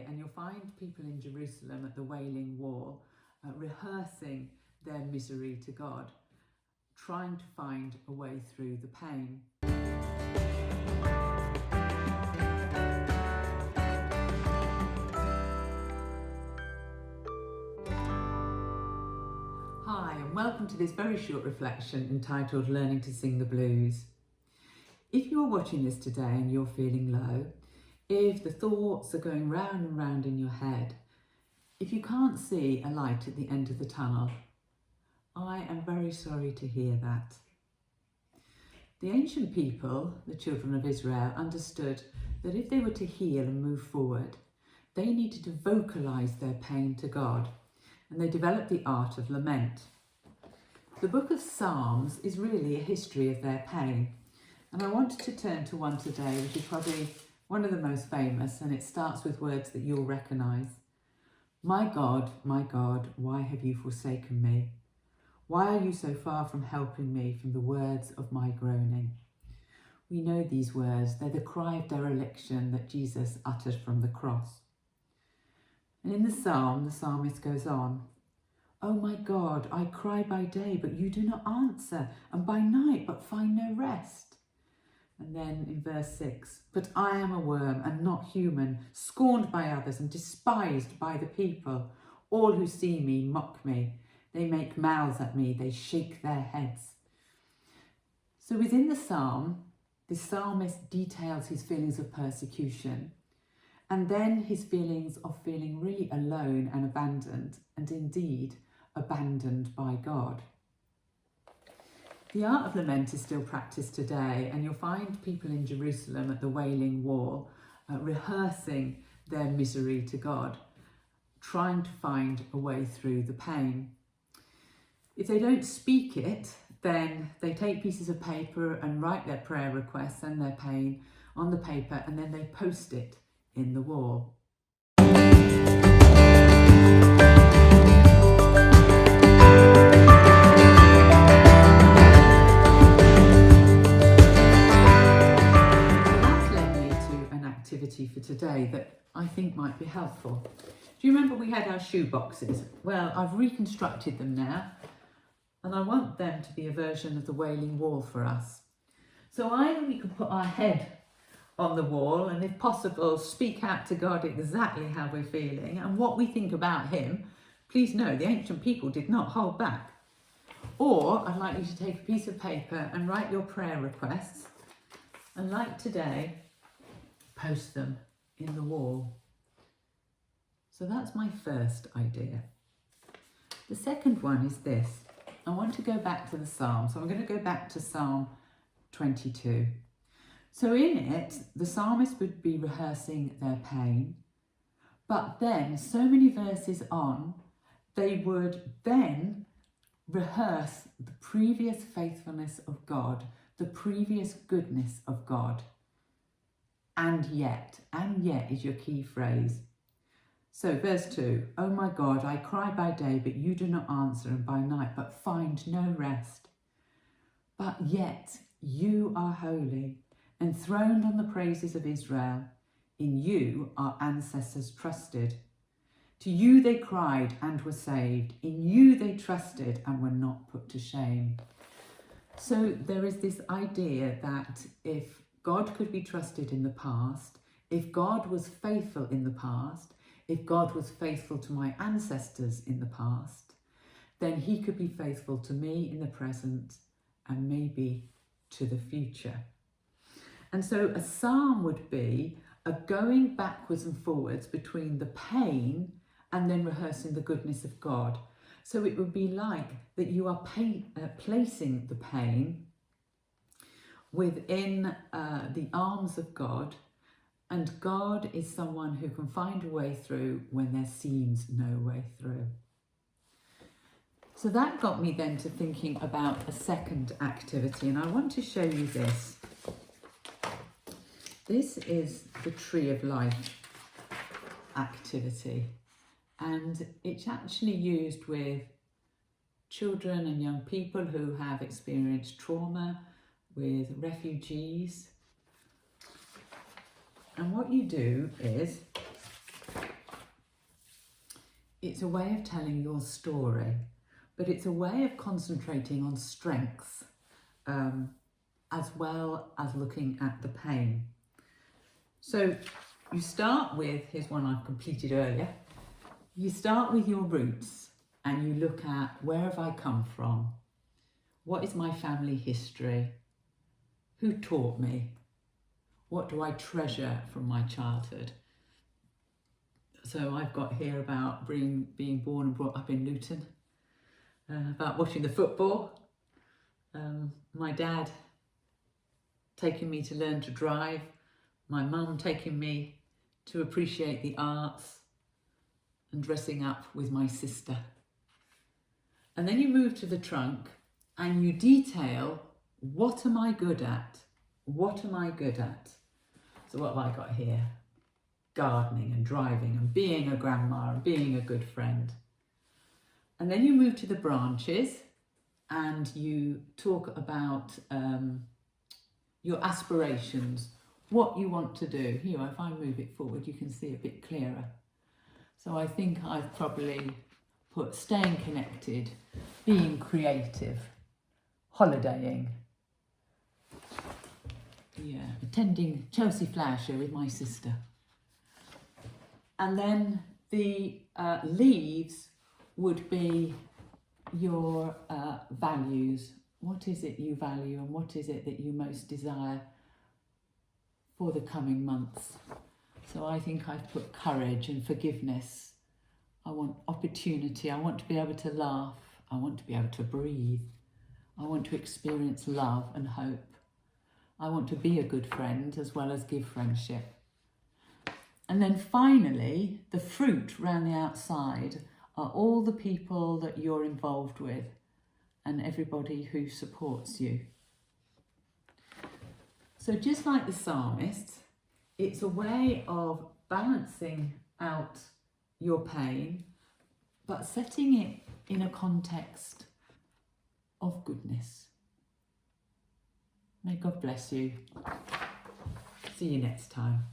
And you'll find people in Jerusalem at the Wailing Wall rehearsing their misery to God, trying to find a way through the pain. Hi, and welcome to this very short reflection entitled Learning to Sing the Blues. If you're watching this today and you're feeling low, if the thoughts are going round and round in your head, if you can't see a light at the end of the tunnel, I am very sorry to hear that. The ancient people, the children of Israel, understood that if they were to heal and move forward, they needed to vocalise their pain to God, and they developed the art of lament. The book of Psalms is really a history of their pain, and I wanted to turn to one today which is probably one of the most famous, and it starts with words that you'll recognise. My God, why have you forsaken me? Why are you so far from helping me from the words of my groaning? We know these words, they're the cry of dereliction that Jesus uttered from the cross. And in the psalm, the psalmist goes on, Oh my God, I cry by day, but you do not answer, and by night, but find no rest. And then in verse 6, but I am a worm and not human, scorned by others and despised by the people. All who see me mock me. They make mouths at me. They shake their heads. So within the psalm, the psalmist details his feelings of persecution and then his feelings of feeling really alone and abandoned, and indeed abandoned by God. The art of lament is still practiced today, and you'll find people in Jerusalem at the Wailing Wall rehearsing their misery to God, trying to find a way through the pain. If they don't speak it, then they take pieces of paper and write their prayer requests and their pain on the paper, and then they post it in the wall. For today that I think might be helpful. Do you remember we had our shoe boxes? Well, I've reconstructed them now, and I want them to be a version of the Wailing Wall for us. So either we could put our head on the wall and, if possible, speak out to God exactly how we're feeling and what we think about him. Please know, the ancient people did not hold back. Or I'd like you to take a piece of paper and write your prayer requests, and like today, post them in the wall. So that's my first idea. The second one is this. I want to go back to the Psalm. So I'm going to go back to Psalm 22. So in it, the psalmist would be rehearsing their pain, but then so many verses on, they would then rehearse the previous faithfulness of God, the previous goodness of God. And yet is your key phrase. So verse 2, Oh my God, I cry by day, but you do not answer, and by night, but find no rest. But yet you are holy, enthroned on the praises of Israel. In you our ancestors trusted. To you they cried and were saved. In you they trusted and were not put to shame. So there is this idea that if God could be trusted in the past, if God was faithful in the past, if God was faithful to my ancestors in the past, then he could be faithful to me in the present and maybe to the future. And so a psalm would be a going backwards and forwards between the pain and then rehearsing the goodness of God. So it would be like that you are placing the pain within the arms of God, and God is someone who can find a way through when there seems no way through. So that got me then to thinking about a second activity, and I want to show you this. This is the Tree of Life activity, and it's actually used with children and young people who have experienced trauma, with refugees. And what you do is It's a way of telling your story, but it's a way of concentrating on strengths as well as looking at the pain. So you start with, here's one I've completed earlier, you start with your roots and you look at where have I come from? What is my family history? Who taught me? What do I treasure from my childhood? So I've got here about being born and brought up in Luton, about watching the football, my dad taking me to learn to drive, my mum taking me to appreciate the arts, and dressing up with my sister. And then you move to the trunk and you detail, what am I good at? What am I good at? So what have I got here? Gardening and driving and being a grandma and being a good friend. And then you move to the branches and you talk about your aspirations, what you want to do. Here, if I move it forward, you can see a bit clearer. So I think I've probably put staying connected, being creative, holidaying, attending Chelsea Flower Show with my sister. And then the leaves would be your values. What is it you value and what is it that you most desire for the coming months? So I think I've put courage and forgiveness. I want opportunity. I want to be able to laugh. I want to be able to breathe. I want to experience love and hope. I want to be a good friend as well as give friendship. And then finally, the fruit round the outside are all the people that you're involved with and everybody who supports you. So just like the psalmist, it's a way of balancing out your pain, but setting it in a context of goodness. May God bless you. See you next time.